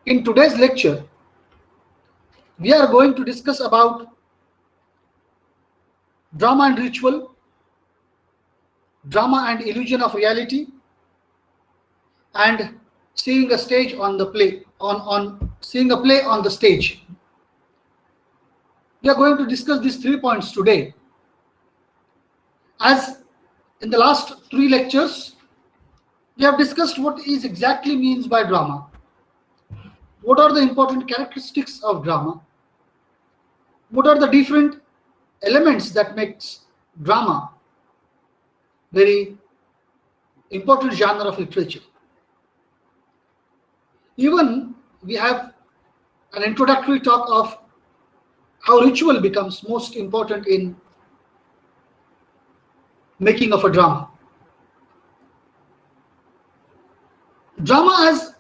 In today's lecture, we are going to discuss about drama and ritual, drama and illusion of reality, and seeing a stage on the play on seeing a play on the stage. We are going to discuss these 3 points today. As in the last 3 lectures, we have discussed what is exactly means by drama. What are the important characteristics of drama? What are the different elements that makes drama very important genre of literature? Even we have an introductory talk of how ritual becomes most important in making of a drama. Drama, as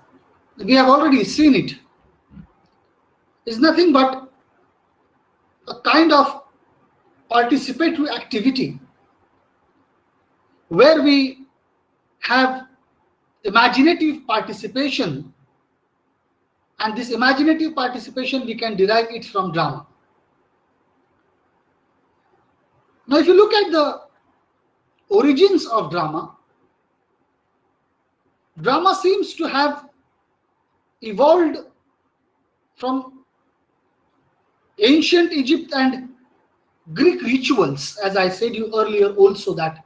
we have already seen it, is nothing but a kind of participatory activity where we have imaginative participation, and this imaginative participation we can derive it from drama. Now, if you look at the origins of drama, drama seems to have evolved from ancient Egypt and Greek rituals, as I said you earlier also, that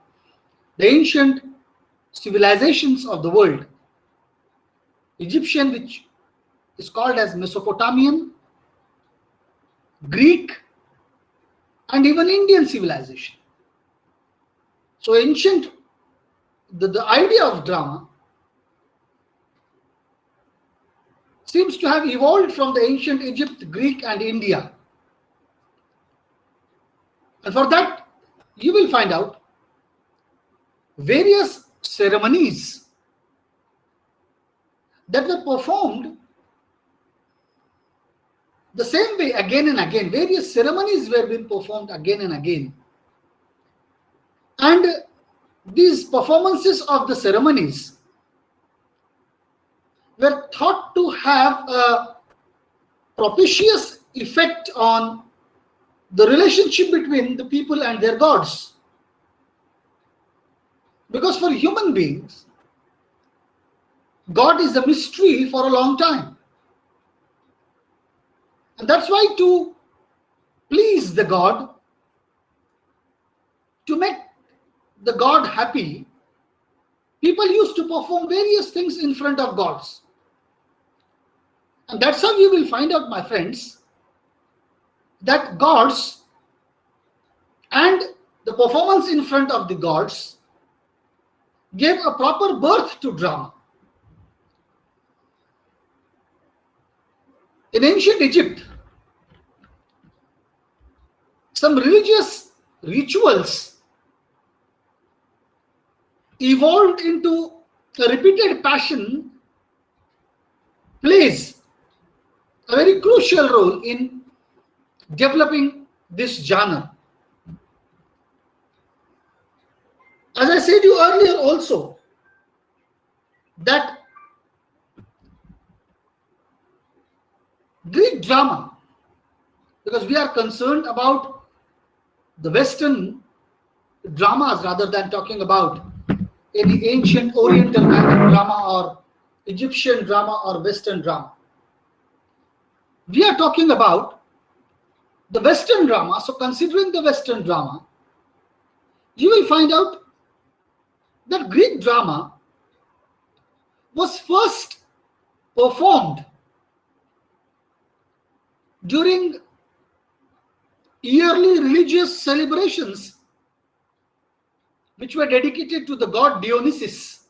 the ancient civilizations of the world, Egyptian, which is called as Mesopotamian, Greek, and even Indian civilization. So ancient, the idea of drama seems to have evolved from the ancient Egypt, Greek, and India. And for that, you will find out various ceremonies that were performed the same way again and again. Various ceremonies were being performed again and again. And these performances of the ceremonies were thought to have a propitious effect on the relationship between the people and their gods. Because for human beings, God is a mystery for a long time. And that's why, to please the God, to make the God happy, people used to perform various things in front of gods. And that's how you will find out, my friends, that gods and the performance in front of the gods gave a proper birth to drama. In ancient Egypt, some religious rituals evolved into a repeated passion, plays a very crucial role in developing this genre. As I said you earlier also, that Greek drama, because we are concerned about the Western dramas rather than talking about any ancient Oriental drama or Egyptian drama or Western drama. We are talking about the Western drama. So considering the Western drama, you will find out that Greek drama was first performed during yearly religious celebrations which were dedicated to the god Dionysus.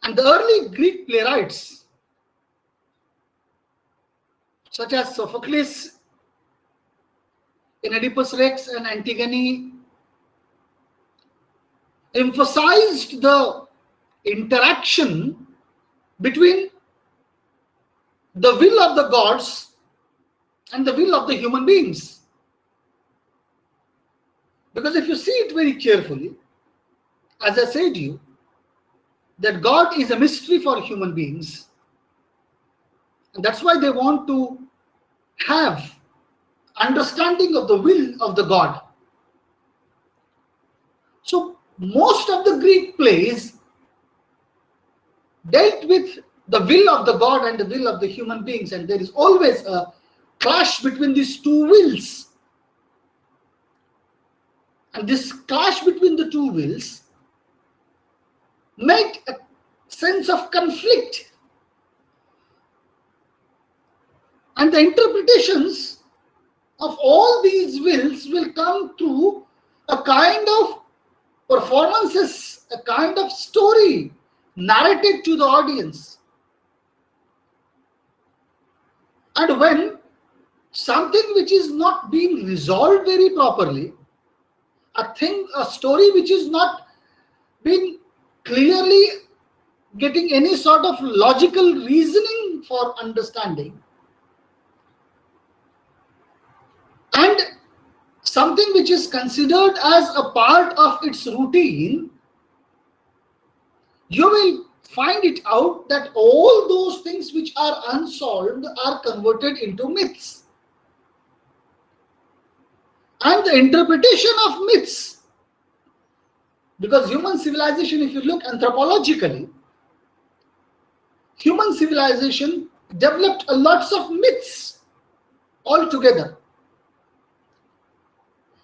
And the early Greek playwrights, such as Sophocles in Oedipus Rex and Antigone, emphasized the interaction between the will of the gods and the will of the human beings. Because if you see it very carefully, as I said to you, that God is a mystery for human beings. And that's why they want to have understanding of the will of the God. So most of the Greek plays dealt with the will of the God and the will of the human beings, and there is always a clash between these two wills. And this clash between the two wills made a sense of conflict. And the interpretations of all these wills will come through a kind of performances, a kind of story narrated to the audience. And when something which is not being resolved very properly, a story which is not being clearly getting any sort of logical reasoning for understanding, and something which is considered as a part of its routine, you will find it out that all those things which are unsolved are converted into myths. And the interpretation of myths, because human civilization, if you look anthropologically, human civilization developed a lots of myths altogether.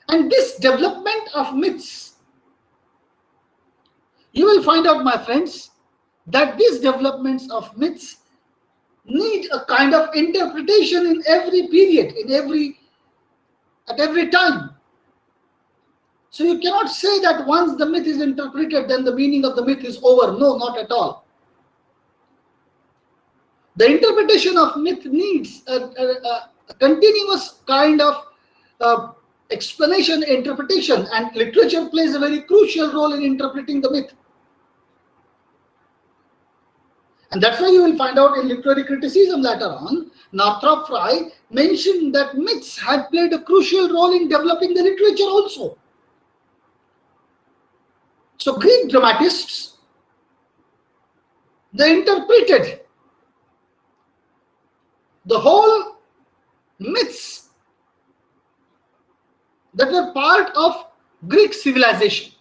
And this development of myths, you will find out, my friends, that these developments of myths need a kind of interpretation in every period, at every time. So you cannot say that once the myth is interpreted, then the meaning of the myth is over. No, not at all. The interpretation of myth needs a continuous kind of explanation, interpretation, and literature plays a very crucial role in interpreting the myth. And that's why you will find out in literary criticism later on, Northrop Frye mentioned that myths had played a crucial role in developing the literature also. So Greek dramatists, they interpreted the whole myths that were part of Greek civilization.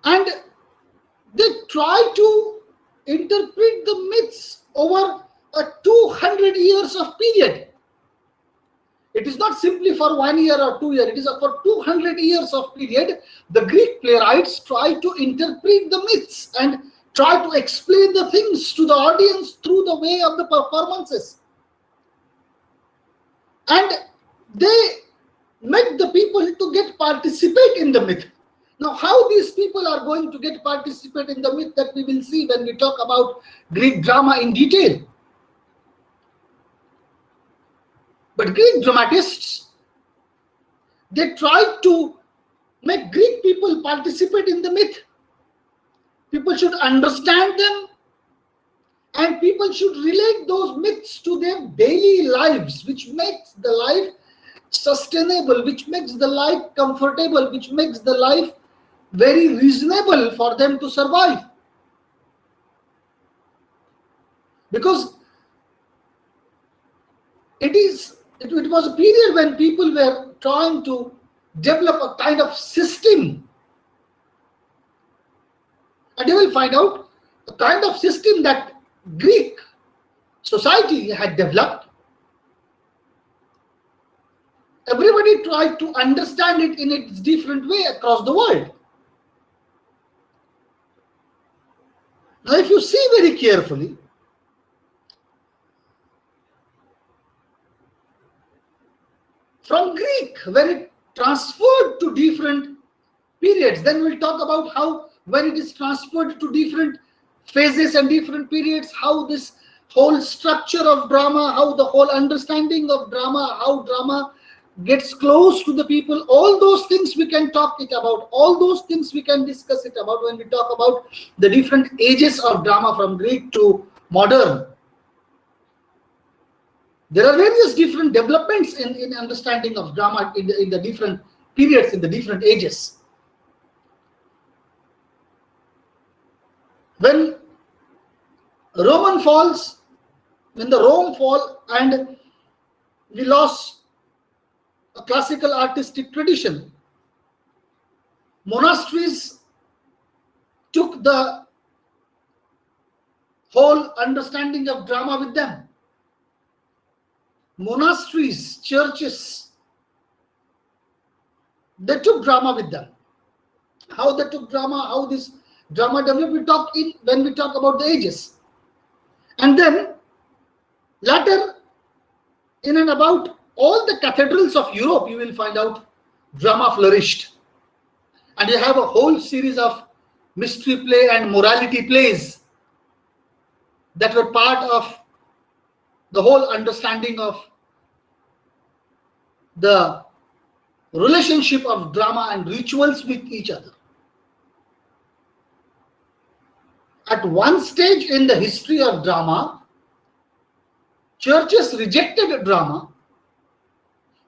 And they try to interpret the myths over a 200 years of period. It is not simply for 1 year or 2 years, it is for 200 years of period. The Greek playwrights try to interpret the myths and try to explain the things to the audience through the way of the performances. And they make the people to participate in the myth. Now, how these people are going to participate in the myth, that we will see when we talk about Greek drama in detail. But Greek dramatists, they tried to make Greek people participate in the myth. People should understand them, and people should relate those myths to their daily lives, which makes the life sustainable, which makes the life comfortable, which makes the life very reasonable for them to survive. Because it was a period when people were trying to develop a kind of system. And you will find out a kind of system that Greek society had developed. Everybody tried to understand it in its different way across the world. Now, if you see very carefully, from Greek, when it transferred to different periods, then we'll talk about how when it is transferred to different phases and different periods, how this whole structure of drama, how the whole understanding of drama, how drama gets close to the people, all those things we can talk it about, all those things we can discuss it about when we talk about the different ages of drama from Greek to modern. There are various different developments in understanding of drama in the different periods, in the different ages. When Roman falls, when the Rome fall and we lost a classical artistic tradition, monasteries took the whole understanding of drama with them. Monasteries, churches, they took drama with them. How they took drama, how this drama developed, we talk in when we talk about the ages. And then later, in and about all the cathedrals of Europe, you will find out drama flourished. And you have a whole series of mystery play and morality plays that were part of the whole understanding of the relationship of drama and rituals with each other. At one stage in the history of drama, churches rejected drama,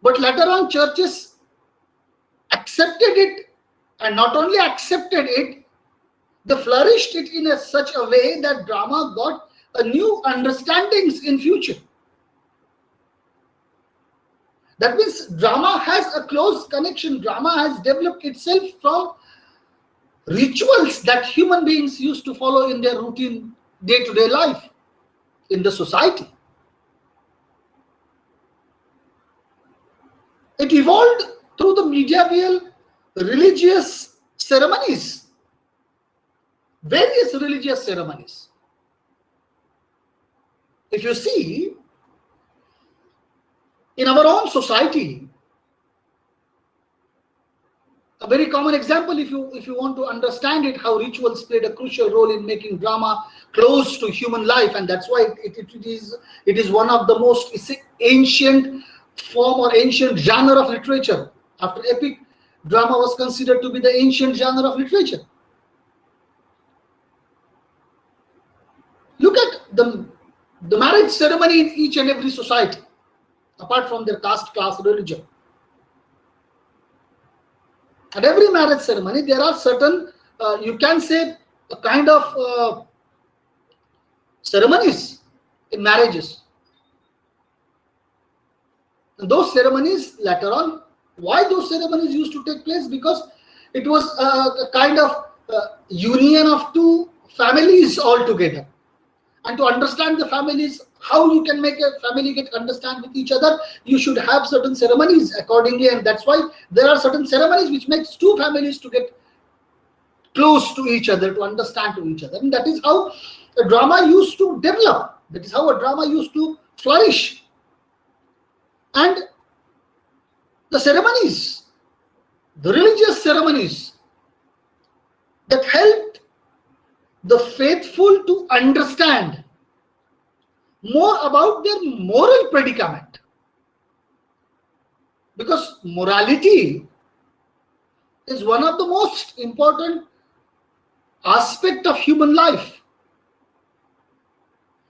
but later on churches accepted it, and not only accepted it, they flourished it in such a way that drama got a new understandings in future. That means drama has a close connection. Drama has developed itself from rituals that human beings used to follow in their routine day-to-day life in the society. It evolved through the medieval religious ceremonies, various religious ceremonies. If you see, in our own society, a very common example, if you want to understand it, how rituals played a crucial role in making drama close to human life, and that's why it is one of the most ancient form or ancient genre of literature. After epic, drama was considered to be the ancient genre of literature. Look at the marriage ceremony in each and every society, apart from their caste, class, religion. At every marriage ceremony, there are certain, you can say, a kind of ceremonies in marriages. And those ceremonies later on, why those ceremonies used to take place? Because it was a kind of union of two families all together. And to understand the families, how you can make a family get understand with each other, you should have certain ceremonies accordingly, and that's why there are certain ceremonies which makes two families to get close to each other, to understand to each other. And that is how a drama used to develop. That is how a drama used to flourish. And the ceremonies, the religious ceremonies that helped the faithful to understand more about their moral predicament, because morality is one of the most important aspect of human life,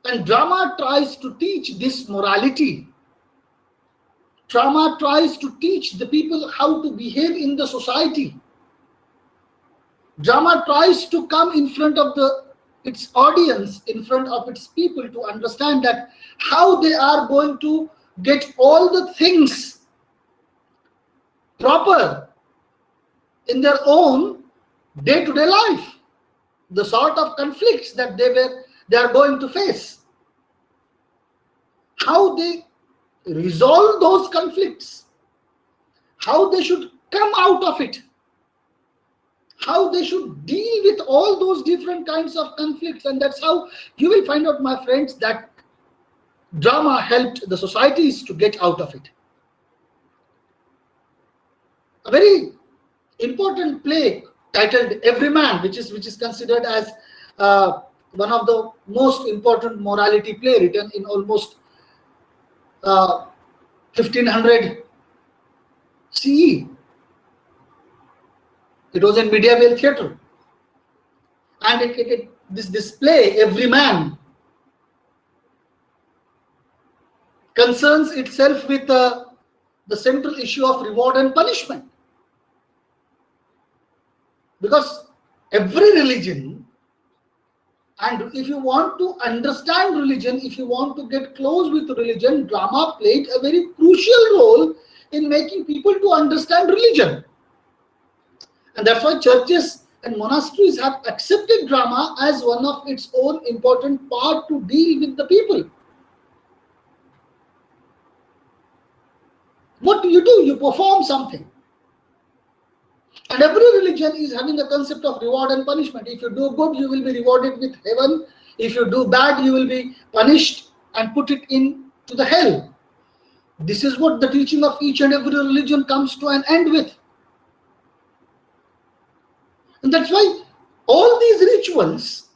and drama tries to teach this morality. Drama tries to teach the people how to behave in the society. Drama tries to come in front of its audience, in front of its people, to understand that how they are going to get all the things proper in their own day-to-day life, the sort of conflicts that they are going to face, how they resolve those conflicts, how they should come out of it, how they should deal with all those different kinds of conflicts. And that's how you will find out, my friends, that drama helped the societies to get out of it. A very important play titled Everyman, which is considered as one of the most important morality play written in almost 1500 CE. It was in medieval theatre, and this play, Everyman, concerns itself with the central issue of reward and punishment. Because every religion And if you want to understand religion, if you want to get close with religion, drama played a very crucial role in making people to understand religion. And that's why churches and monasteries have accepted drama as one of its own important part to deal with the people. What do? You perform something. And every religion is having a concept of reward and punishment. If you do good, you will be rewarded with heaven. If you do bad, you will be punished and put it into the hell. This is what the teaching of each and every religion comes to an end with. And that's why all these rituals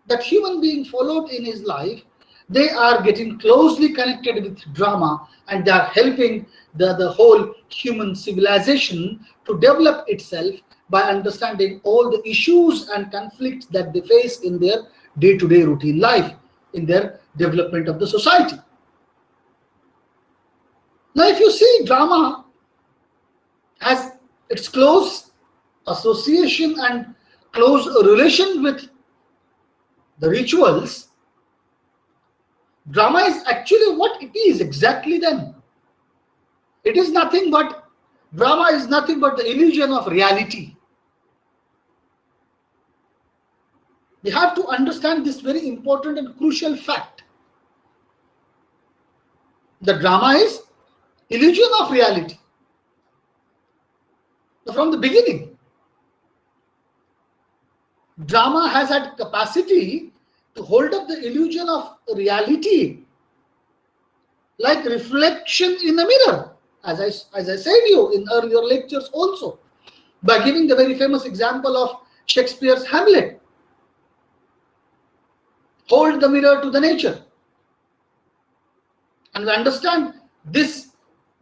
that human being followed in his life, they are getting closely connected with drama, and they are helping the whole human civilization to develop itself by understanding all the issues and conflicts that they face in their day-to-day routine life, in their development of the society. Now, if you see, drama has its close association and close relation with the rituals. Drama is actually what it is exactly then. It is nothing but, drama is nothing but the illusion of reality. We have to understand this very important and crucial fact. The drama is illusion of reality. From the beginning, drama has had capacity to hold up the illusion of reality, like reflection in a mirror, as I said to you in earlier lectures also, by giving the very famous example of Shakespeare's Hamlet. Hold the mirror to the nature. And we understand this,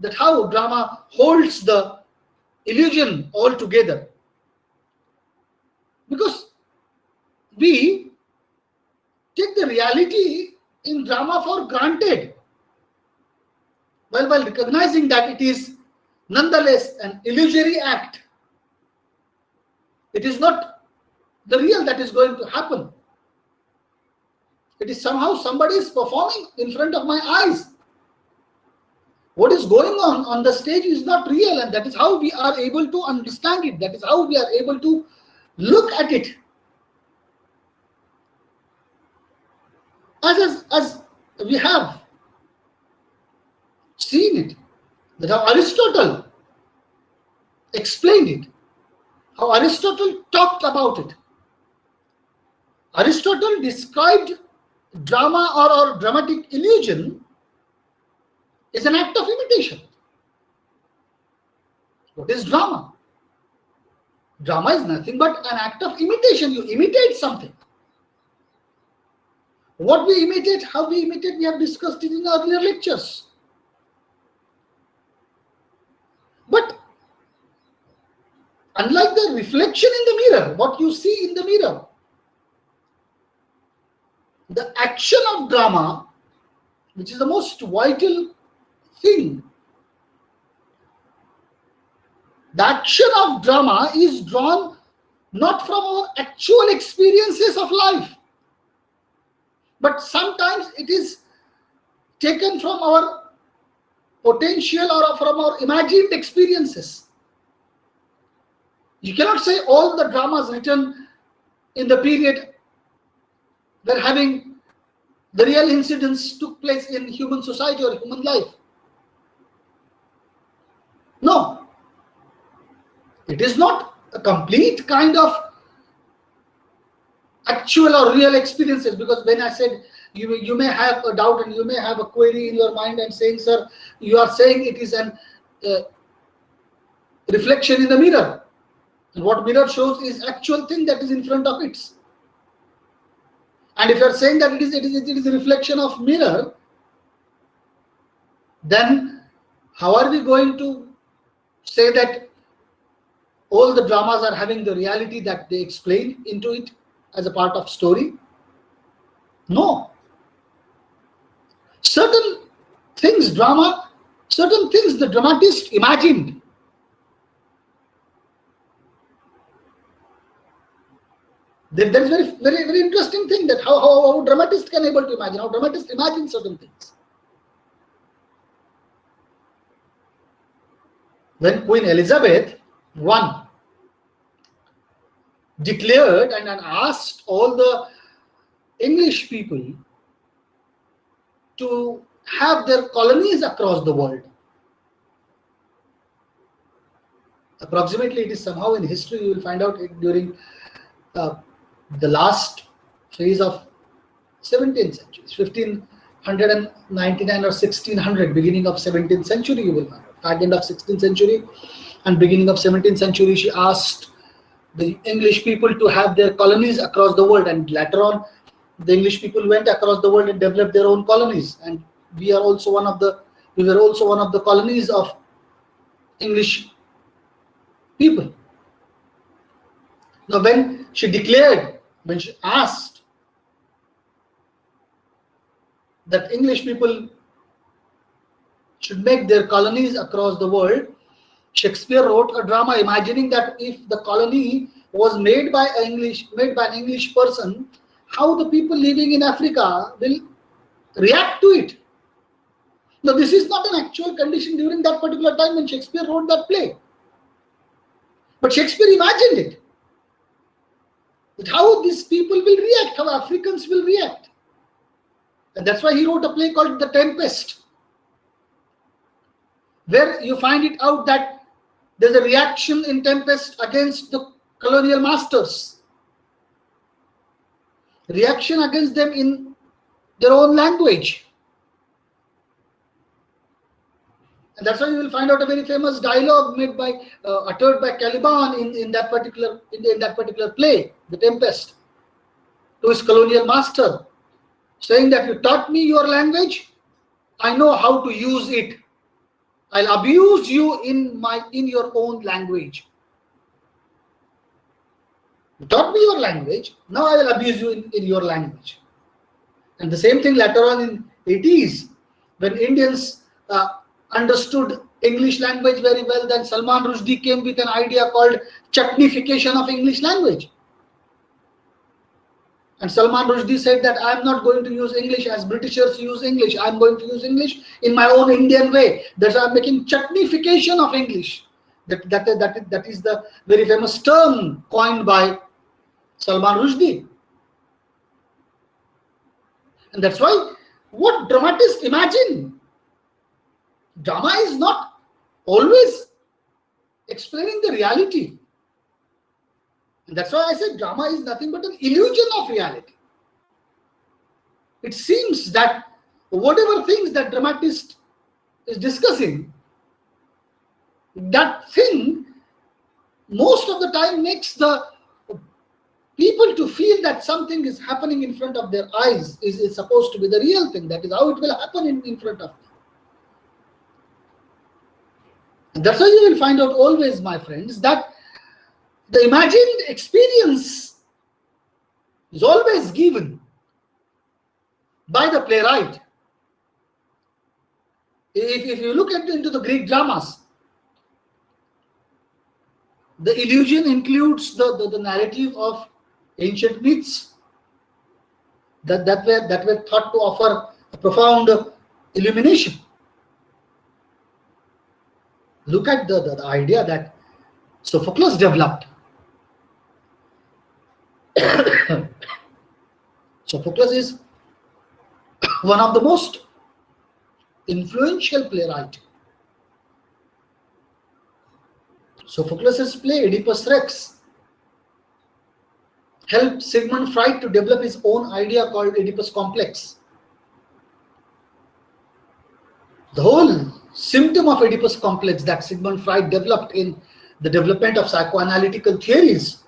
that how drama holds the illusion all together. Because we take the reality in drama for granted, while recognizing that it is nonetheless an illusory act. It is not the real that is going to happen. It is somehow somebody is performing in front of my eyes. What is going on the stage is not real, and that is how we are able to understand it. That is how we are able to look at it. As we have seen it, that how Aristotle explained it, how Aristotle talked about it. Aristotle described drama or dramatic illusion is an act of imitation. What is drama? Drama is nothing but an act of imitation. You imitate something. What we imitate, how we imitate, we have discussed it in earlier lectures. But unlike the reflection in the mirror, what you see in the mirror, the action of drama, which is the most vital thing, the action of drama is drawn not from our actual experiences of life, but sometimes it is taken from our potential or from our imagined experiences. You cannot say all the dramas written in the period where having the real incidents took place in human society or human life. No. It is not a complete kind of actual or real experiences, because when I said you may have a doubt and you may have a query in your mind and saying, sir, you are saying it is an reflection in the mirror. And what mirror shows is actual thing that is in front of it. And if you are saying that it is a reflection of mirror, then how are we going to say that all the dramas are having the reality that they explain into it as a part of story? No. Certain things the dramatist imagined. There is very interesting thing that how dramatist can able to imagine, how dramatist imagine certain things. When Queen Elizabeth I declared and asked all the English people to have their colonies across the world. Approximately, it is somehow in history you will find out during the last phase of 17th century, 1599 or 1600, beginning of 17th century, you will find out. Back end of 16th century and beginning of 17th century, she asked the English people to have their colonies across the world, and later on, the English people went across the world and developed their own colonies, and we were also one of the colonies of English people. Now, when she asked that English people should make their colonies across the world, Shakespeare wrote a drama imagining that if the colony was made by an English person, how the people living in Africa will react to it. Now, this is not an actual condition during that particular time when Shakespeare wrote that play. But Shakespeare imagined it. That how these people will react, how Africans will react. And that's why he wrote a play called The Tempest, where you find it out that there's a reaction in Tempest against the colonial masters. Reaction against them in their own language. And that's why you will find out a very famous dialogue uttered by Caliban in that particular play, The Tempest, to his colonial master, saying that you taught me your language, I know how to use it. I'll abuse you in your own language. You taught me your language, now I will abuse you in your language. And the same thing later on in 80s, when Indians understood English language very well, then Salman Rushdie came with an idea called chutnification of English language. And Salman Rushdie said that I am not going to use English as Britishers use English. I am going to use English in my own Indian way. That's why I am making chutnification of English. That is the very famous term coined by Salman Rushdie. And that's why what dramatists imagine. Drama is not always explaining the reality. And that's why I said drama is nothing but an illusion of reality. It seems that whatever things that dramatist is discussing, that thing most of the time makes the people to feel that something is happening in front of their eyes is supposed to be the real thing. That is how it will happen in front of them. And that's why you will find out always, my friends, that the imagined experience is always given by the playwright. If you look into the Greek dramas, the illusion includes the narrative of ancient myths that were thought to offer a profound illumination. Look at the idea that Sophocles developed. Sophocles is one of the most influential playwright. Sophocles' play Oedipus Rex helped Sigmund Freud to develop his own idea called Oedipus complex. The whole symptom of Oedipus complex that Sigmund Freud developed in the development of psychoanalytical theories,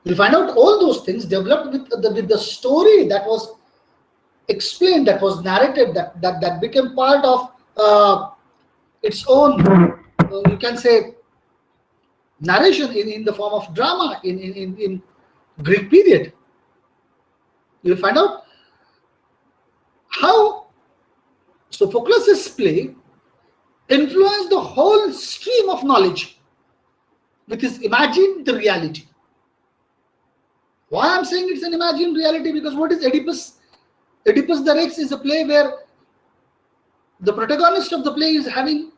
you'll find out all those things developed with the story that was explained, that was narrated, that became part of its own, you can say, narration in the form of drama in Greek period. You'll find out how Sophocles' play influenced the whole stream of knowledge. with his imagined reality. Why I'm saying it's an imagined reality? Because what is Oedipus? Oedipus the Rex is a play where the protagonist of the play is having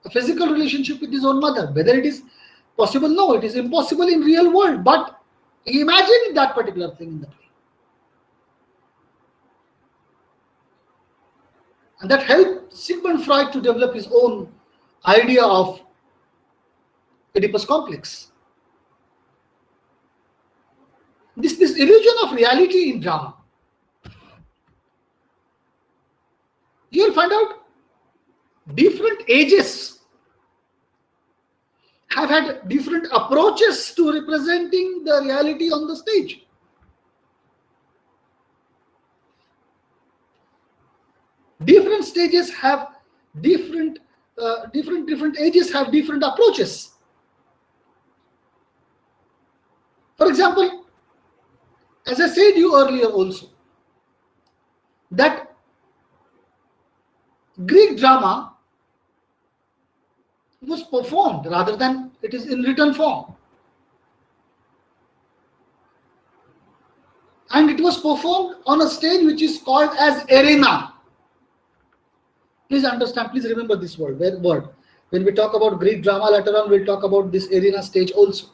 a physical relationship with his own mother. Whether it is possible? No, it is impossible in real world. But he imagined that particular thing in the play. And that helped Sigmund Freud to develop his own idea of Oedipus complex. This illusion of reality in drama, you will find out different ages have had different approaches to representing the reality on the stage. Different stages have different ages have different approaches. For example, as I said you earlier also, that Greek drama was performed rather than it is in written form. And it was performed on a stage which is called as arena. Please understand, please remember this word. When we talk about Greek drama later on, we'll talk about this arena stage also.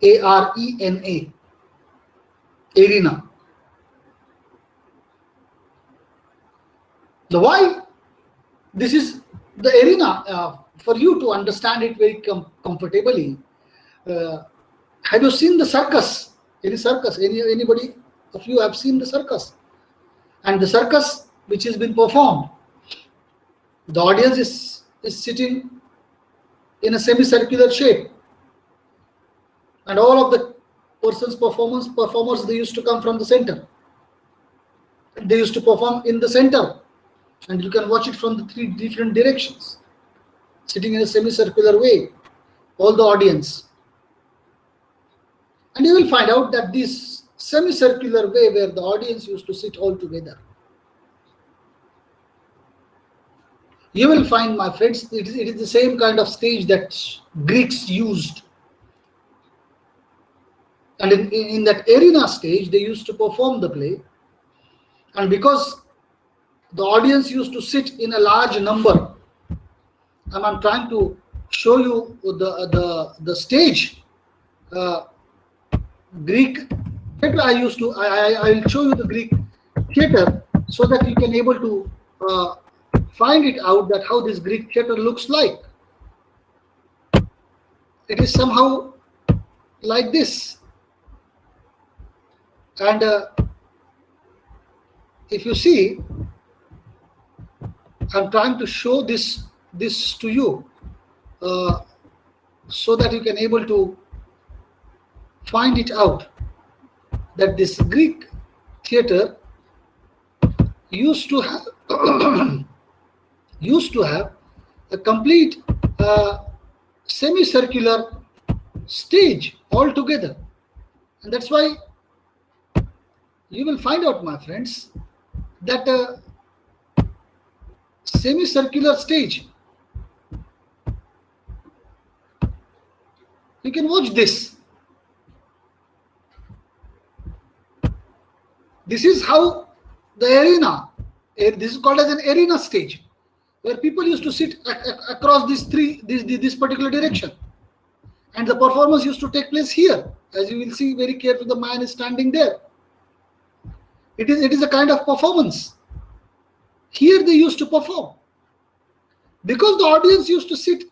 A-R-E-N-A. Arena. So why this is the arena, for you to understand it very comfortably. Have you seen the circus? Any circus? Anybody of you have seen the circus? And the circus which has been performed, the audience is sitting in a semicircular shape, and all of the performers, they used to come from the center. They used to perform in the center, and you can watch it from the three different directions, sitting in a semicircular way, all the audience. And you will find out that this semicircular way where the audience used to sit all together, you will find, my friends, it is the same kind of stage that Greeks used. And in that arena stage, they used to perform the play. And because the audience used to sit in a large number, and I'm trying to show you the stage, Greek theater. I will show you the Greek theater so that you can able to find it out that how this Greek theater looks like. It is somehow like this. And if you see, I'm trying to show this to you so that you can able to find it out that this Greek theater used to have a complete semicircular stage altogether. And that's why you will find out, my friends, that semicircular stage, you can watch this. This is how the arena, this is called as an arena stage, where people used to sit across this particular direction, and the performance used to take place here. As you will see very carefully, the man is standing there. It is a kind of performance. Here they used to perform. Because the audience used to sit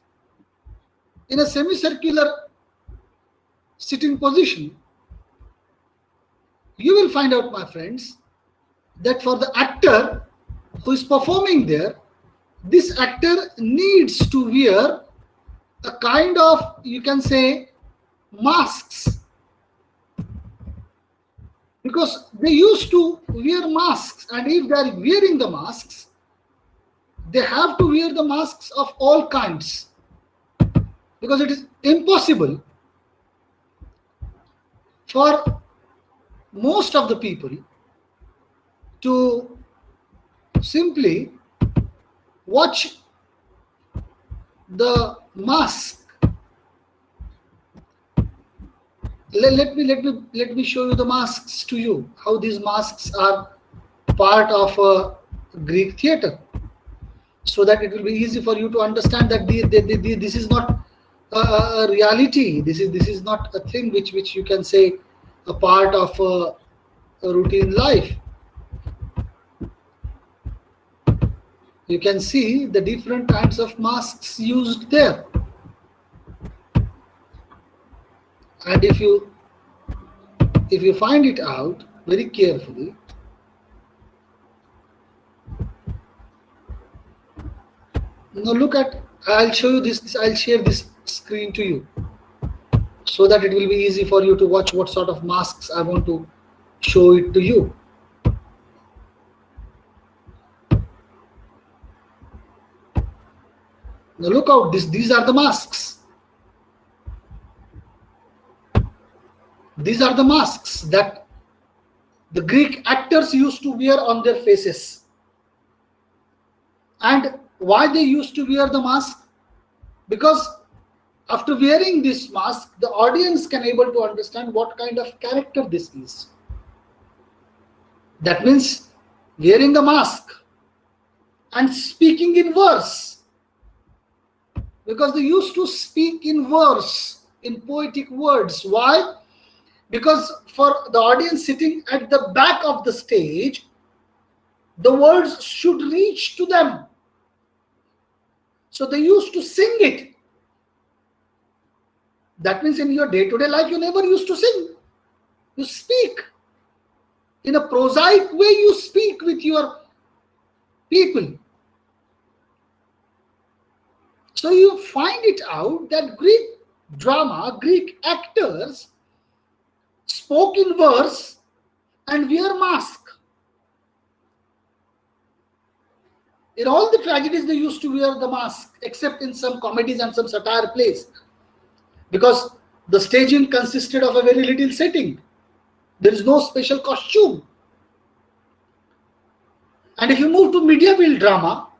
in a semicircular sitting position, you will find out, my friends, that for the actor who is performing there, this actor needs to wear a kind of, you can say, masks. Because they used to wear masks, and if they are wearing the masks, they have to wear the masks of all kinds, because it is impossible for most of the people to simply watch the mask let me show you the masks to you, how these masks are part of a Greek theater, so that it will be easy for you to understand that this is not a reality. This is not a thing which you can say a part of a routine life. You can see the different kinds of masks used there, and if you find it out very carefully, now look at, I'll show you this, I'll share this screen to you so that it will be easy for you to watch what sort of masks I want to show it to you. Now look out, these are the masks. These are the masks that the Greek actors used to wear on their faces. And why they used to wear the mask? Because after wearing this mask, the audience can able to understand what kind of character this is. That means wearing the mask and speaking in verse, because they used to speak in verse, in poetic words. Why? Because for the audience sitting at the back of the stage, the words should reach to them. So they used to sing it. That means in your day-to-day life, you never used to sing. You speak. In a prosaic way, you speak with your people. So you find it out that Greek drama, Greek actors spoke in verse and wear mask. In all the tragedies, they used to wear the mask, except in some comedies and some satire plays, because the staging consisted of a very little setting. There is no special costume. And if you move to medieval drama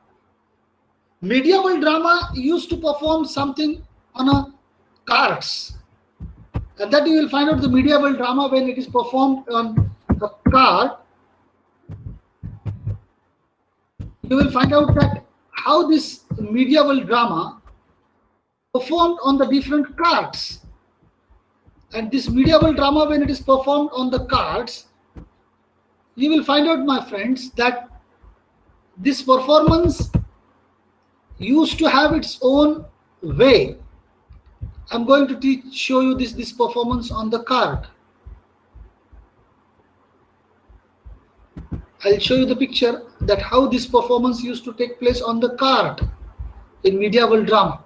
used to perform something on a carts. And that you will find out the medieval drama, when it is performed on a cart, you will find out that how this medieval drama performed on the different carts. And this medieval drama, when it is performed on the carts, you will find out, my friends, that this performance used to have its own way. I'm going to show you this performance on the cart. I'll show you the picture that how this performance used to take place on the cart in medieval drama.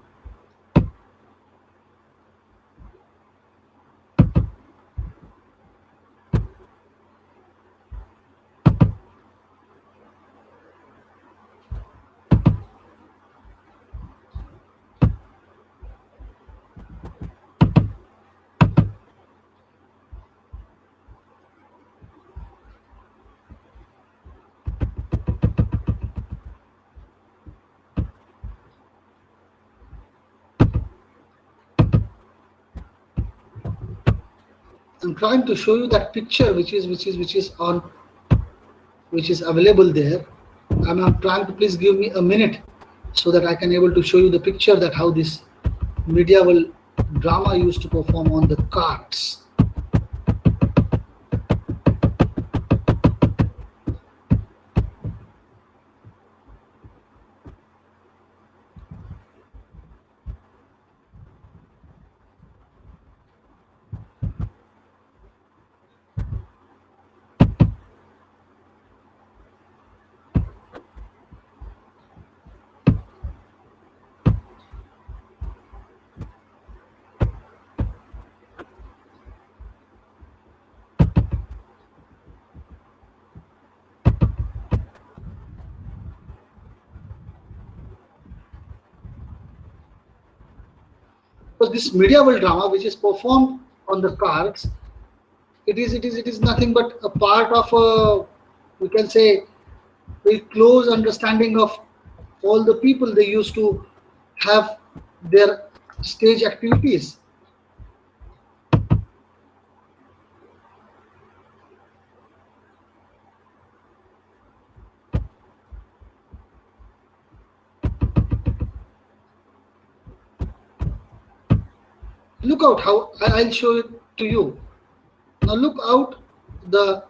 I'm trying to show you that picture which is available there. I'm trying to, please give me a minute so that I can able to show you the picture that how this medieval drama used to perform on the carts. Because this medieval drama which is performed on the carts, it is nothing but a part of a, we can say, very close understanding of all the people they used to have their stage activities. Look out how I'll show it to you. Now look out the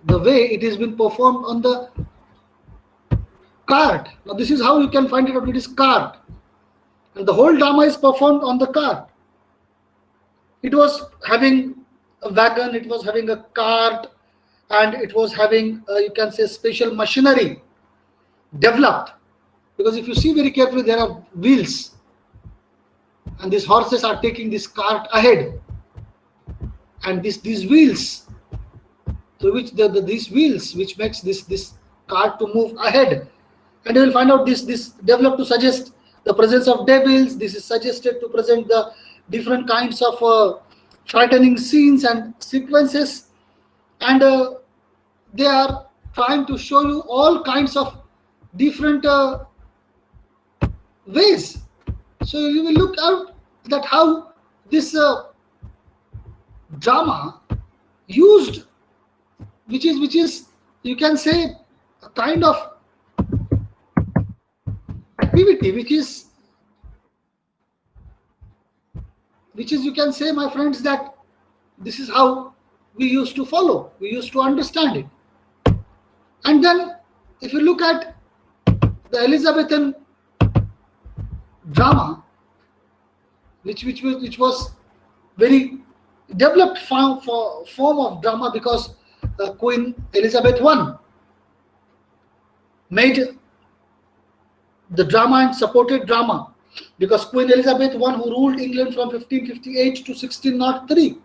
way it has been performed on the card. Now this is how you can find it out. It is card, and the whole drama is performed on the card. It was having a wagon, it was having a cart, and it was having you can say special machinery developed, because if you see very carefully there are wheels, and these horses are taking this cart ahead, and these wheels, so which these wheels which makes this cart to move ahead. And you will find out this developed to suggest the presence of devils. This is suggested to present the different kinds of frightening scenes and sequences, and they are trying to show you all kinds of different ways. So you will look out that how this drama used, which is you can say a kind of activity which is you can say, my friends, that this is how we used to follow, we used to understand it. And then if you look at the Elizabethan drama, which was very developed form of drama, because Queen Elizabeth I made the drama and supported drama, because Queen Elizabeth I, who ruled England from 1558 to 1603.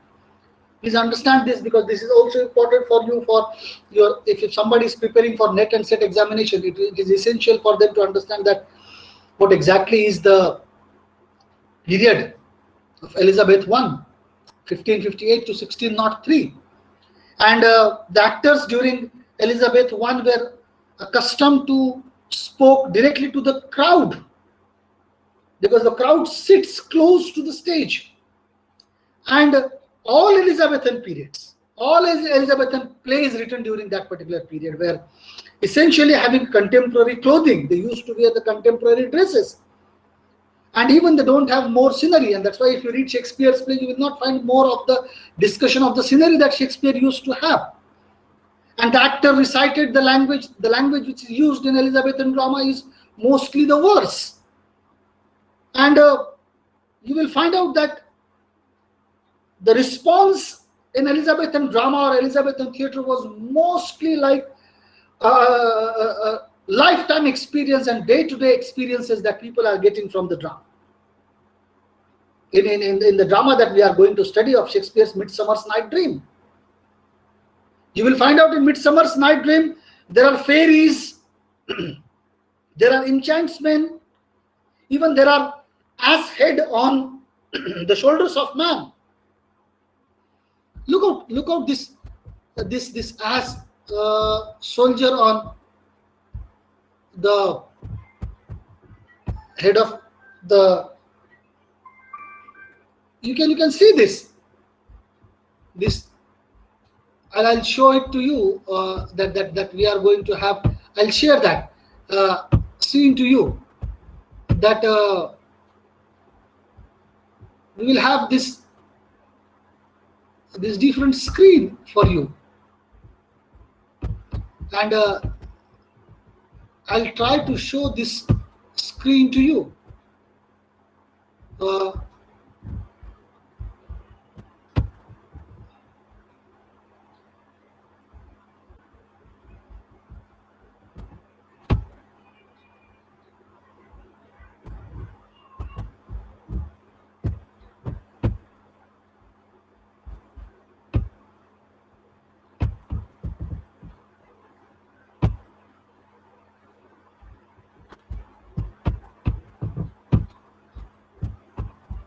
Please understand this, because this is also important for you, for your, if somebody is preparing for NET and SET examination, it is essential for them to understand that what exactly is the period of Elizabeth I, 1558 to 1603. And the actors during Elizabeth I were accustomed to spoke directly to the crowd, because the crowd sits close to the stage. And all Elizabethan periods, all Elizabethan plays written during that particular period were essentially having contemporary clothing. They used to wear the contemporary dresses, and even they don't have more scenery. And that's why if you read Shakespeare's play, you will not find more of the discussion of the scenery that Shakespeare used to have. And the actor recited the language which is used in Elizabethan drama is mostly the verse. And you will find out that the response in Elizabethan drama or Elizabethan theatre was mostly like lifetime experience and day-to-day experiences that people are getting from the drama. In the drama that we are going to study of Shakespeare's Midsummer's Night Dream, you will find out in Midsummer's Night Dream there are fairies, there are enchantsmen, even there are ass head on the shoulders of man. Look out this ass soldier on the head of the. You can see this, and I'll show it to you that we are going to have. I'll share that scene to you, that we will have this different screen for you, and I'll try to show this screen to you.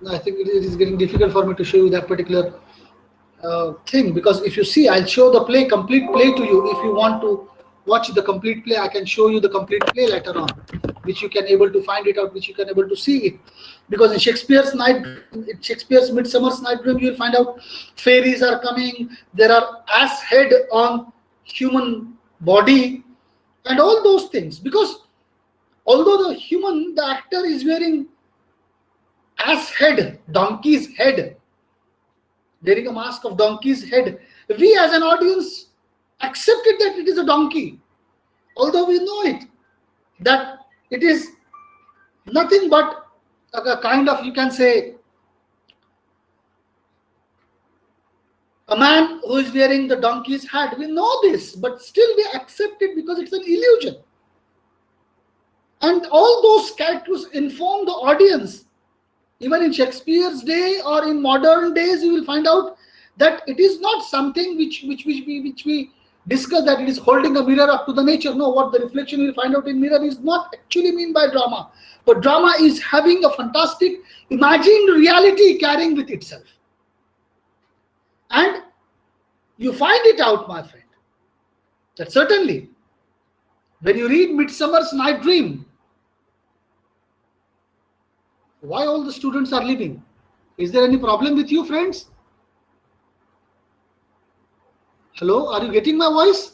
I think it is getting difficult for me to show you that particular thing, because if you see, I'll show the complete play to you. If you want to watch the complete play, I can show you the complete play later on, which you can able to find it out, which you can able to see it. Because in Shakespeare's Midsummer's Night Dream, you will find out fairies are coming, there are ass head on human body, and all those things. Because although the actor is wearing ass head, donkey's head, wearing a mask of donkey's head, we as an audience accepted that it is a donkey, although we know it, that it is nothing but a kind of, you can say, a man who is wearing the donkey's hat. We know this, but still we accept it because it's an illusion. And all those characters inform the audience. Even in Shakespeare's day or in modern days, you will find out that it is not something which we discuss, that it is holding a mirror up to the nature. No, what the reflection you will find out in mirror is not actually mean by drama. But drama is having a fantastic imagined reality carrying with itself. And you find it out, my friend, that certainly when you read Midsummer's Night Dream, why all the students are leaving? Is there any problem with you, friends? Hello, are you getting my voice?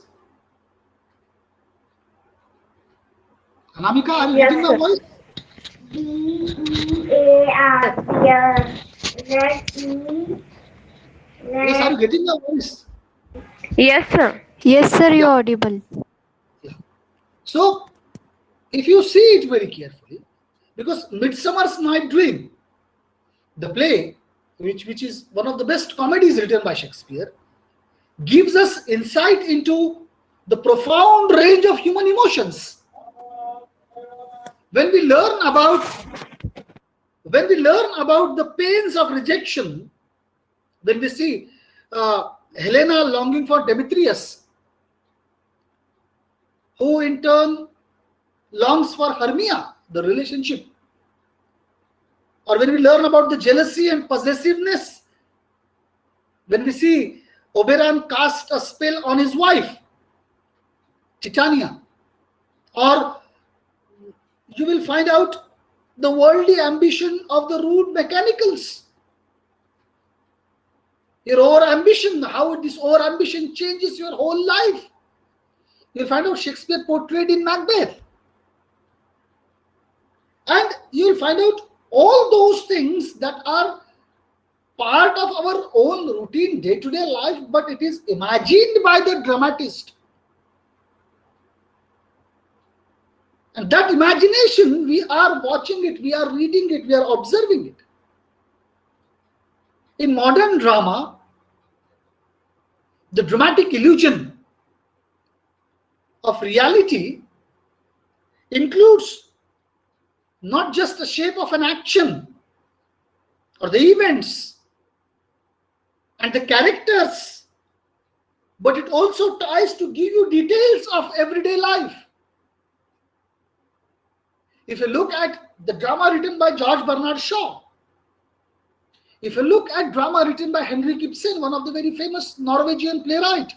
Anamika, are you getting my voice? Yes, are you getting my voice? Yes, sir. Yes, sir, you're audible. Yeah. So, if you see it very carefully, because Midsummer's Night Dream, the play, which is one of the best comedies written by Shakespeare, gives us insight into the profound range of human emotions. When we learn about the pains of rejection, when we see Helena longing for Demetrius, who in turn longs for Hermia, the relationship, or when we learn about the jealousy and possessiveness, when we see Oberon cast a spell on his wife, Titania, or you will find out the worldly ambition of the rude mechanicals. Your over-ambition, how this over-ambition changes your whole life. You'll find out Shakespeare portrayed in Macbeth. And you'll find out all those things that are part of our own routine day-to-day life, but it is imagined by the dramatist. And that imagination, we are watching it, we are reading it, we are observing it. In modern drama, the dramatic illusion of reality includes not just the shape of an action or the events and the characters, but it also tries to give you details of everyday life. If you look at the drama written by George Bernard Shaw, if you look at drama written by Henrik Ibsen, one of the very famous Norwegian playwright,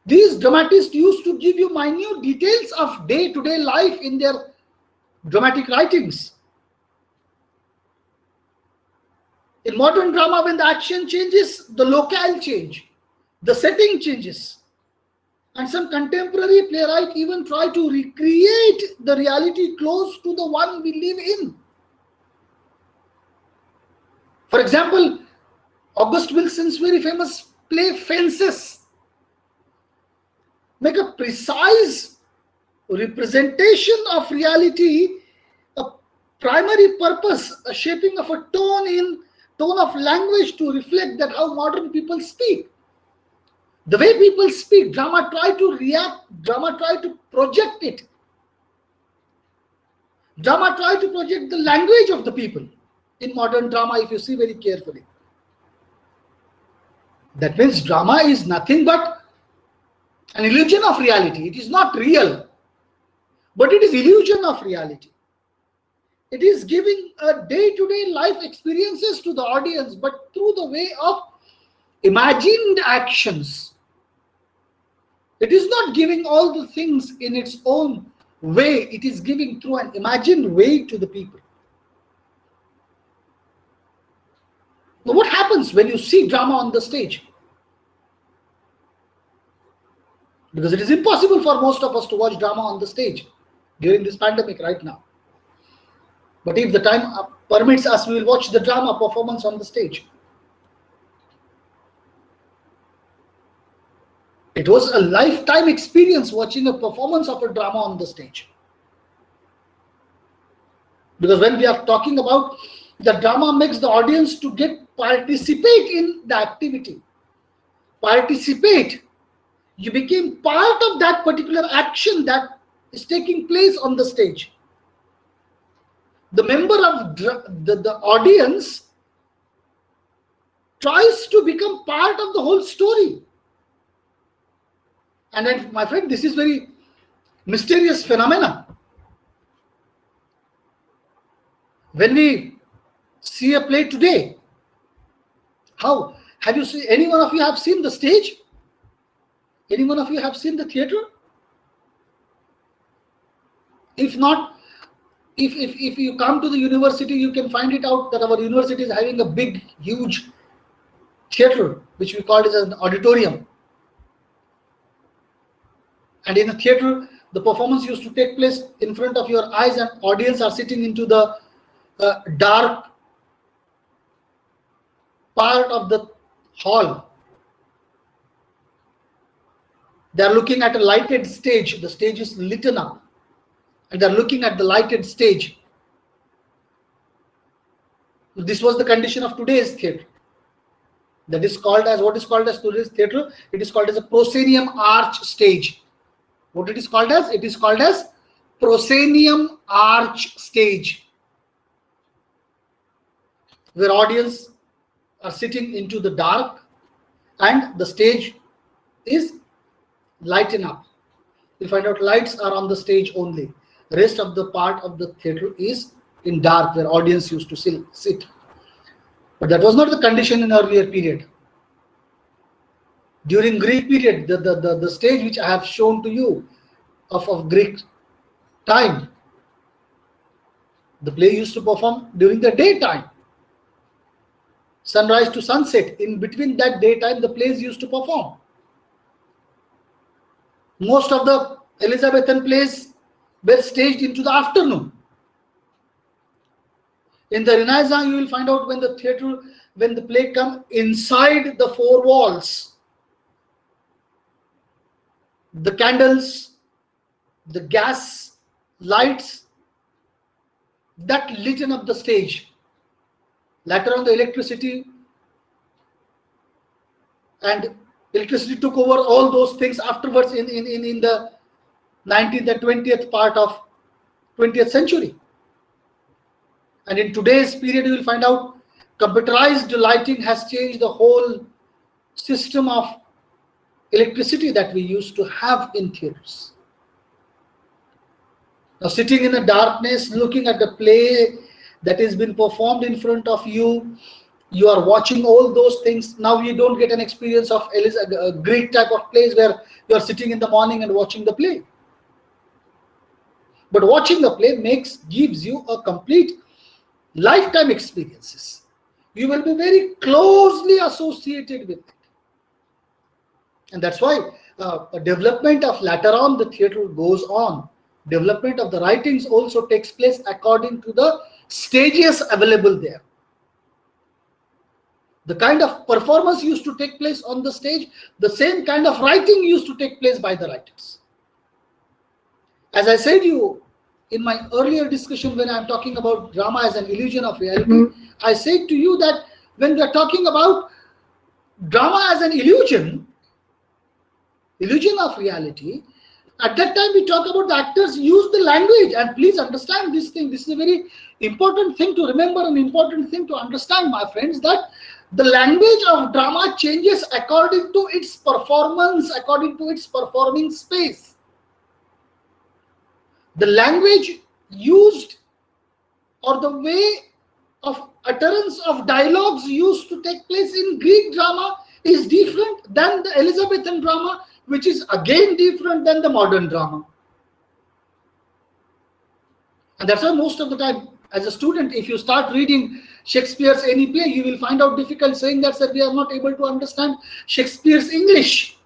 these dramatists used to give you minute details of day-to-day life in their dramatic writings. In modern drama, when the action changes, the locale change, the setting changes. And some contemporary playwright even try to recreate the reality close to the one we live in. For example, August Wilson's very famous play Fences make a precise representation of reality, a primary purpose, a shaping of a tone of language to reflect that how modern people speak. The way people speak, drama try to react, drama try to project it. Drama try to project the language of the people in modern drama, if you see very carefully. That means drama is nothing but an illusion of reality. It is not real, but it is illusion of reality. It is giving a day-to-day life experiences to the audience, but through the way of imagined actions. It is not giving all the things in its own way. It is giving through an imagined way to the people. Now, what happens when you see drama on the stage? Because it is impossible for most of us to watch drama on the stage during this pandemic right now. But if the time permits us, we will watch the drama performance on the stage. It was a lifetime experience watching a performance of a drama on the stage. Because when we are talking about the drama makes the audience to participate in the activity. Participate. You became part of that particular action that is taking place on the stage. The member of the audience tries to become part of the whole story. And then, my friend, this is very mysterious phenomena. When we see a play today, how have you seen? Any one of you have seen the stage? Any one of you have seen the theater? If not, if you come to the university, you can find it out that our university is having a big, huge theater, which we call it as an auditorium. And in a theater, the performance used to take place in front of your eyes, and audience are sitting into the dark part of the hall. They are looking at a lighted stage. The stage is lit up, and they are looking at the lighted stage. This was the condition of today's theater. That is called as what is called as today's theater. It is called as a proscenium arch stage. What it is called as? It is called as proscenium arch stage, where audience are sitting into the dark and the stage is lighten up. You find out lights are on the stage only. The rest of the part of the theater is in dark, where audience used to sit. But that was not the condition in earlier period. During Greek period, the stage which I have shown to you of Greek time, the play used to perform during the daytime. Sunrise to sunset. In between that daytime, the plays used to perform. Most of the Elizabethan plays were staged into the afternoon. In the Renaissance, you will find out when the play comes inside the four walls, the candles, the gas lights that lit up the stage. Later on, the electricity took over all those things afterwards in the 19th and 20th part of 20th century. And in today's period, you will find out computerized lighting has changed the whole system of electricity that we used to have in theaters. Now, sitting in the darkness, looking at the play that has been performed in front of you, you are watching all those things. Now you don't get an experience of a Greek type of plays where you are sitting in the morning and watching the play. But watching the play gives you a complete lifetime experiences. You will be very closely associated with it. And that's why a development of later on the theater goes on. Development of the writings also takes place according to the stages available there. The kind of performance used to take place on the stage, the same kind of writing used to take place by the writers. As I said to you in my earlier discussion, when I'm talking about drama as an illusion of reality, I said to you that when we are talking about drama as an illusion of reality, at that time we talk about the actors use the language. And please understand this thing. This is a very important thing to remember, an important thing to understand, my friends, that the language of drama changes according to its performance, according to its performing space. The language used or the way of utterance of dialogues used to take place in Greek drama is different than the Elizabethan drama, which is again different than the modern drama. And that's why most of the time, as a student, if you start reading Shakespeare's any play, you will find out difficult saying that, sir, we are not able to understand Shakespeare's English.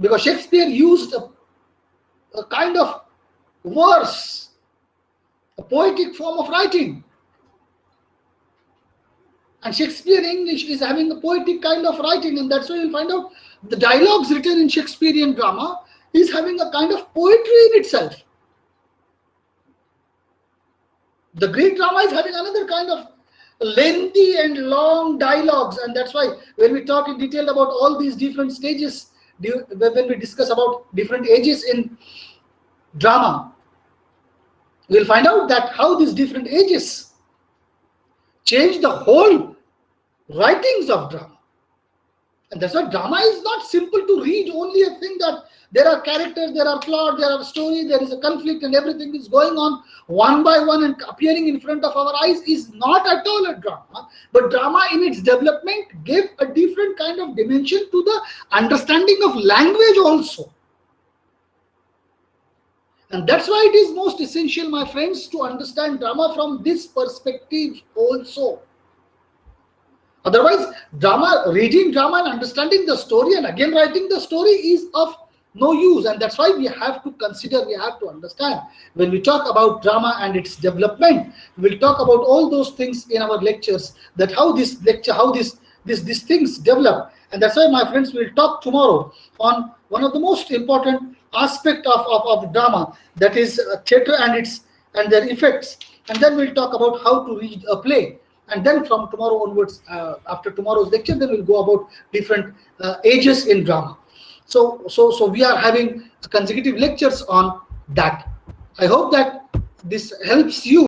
Because Shakespeare used a kind of verse a poetic form of writing. And Shakespeare English is having a poetic kind of writing, and that's why you'll find out the dialogues written in Shakespearean drama is having a kind of poetry in itself. The Greek drama is having another kind of lengthy and long dialogues, and that's why when we talk in detail about all these different stages, when we discuss about different ages in drama, we'll find out that how these different ages change the whole writings of drama. And that's why drama is not simple to read, only a thing that there are characters, there are plot, there are story, there is a conflict, and everything is going on one by one and appearing in front of our eyes is not at all a drama. But drama in its development gave a different kind of dimension to the understanding of language also. And that's why it is most essential, my friends, to understand drama from this perspective also. Otherwise, reading drama and understanding the story and again writing the story is of no use. And that's why we have to consider, we have to understand. When we talk about drama and its development, we'll talk about all those things in our lectures, that how this lecture, how these things develop. And that's why, my friends, we'll talk tomorrow on one of the most important aspect of drama, that is theatre and their effects. And then we'll talk about how to read a play. And then from tomorrow onwards, after tomorrow's lecture, then we'll go about different ages in drama. So we are having consecutive lectures on that. I hope that this helps you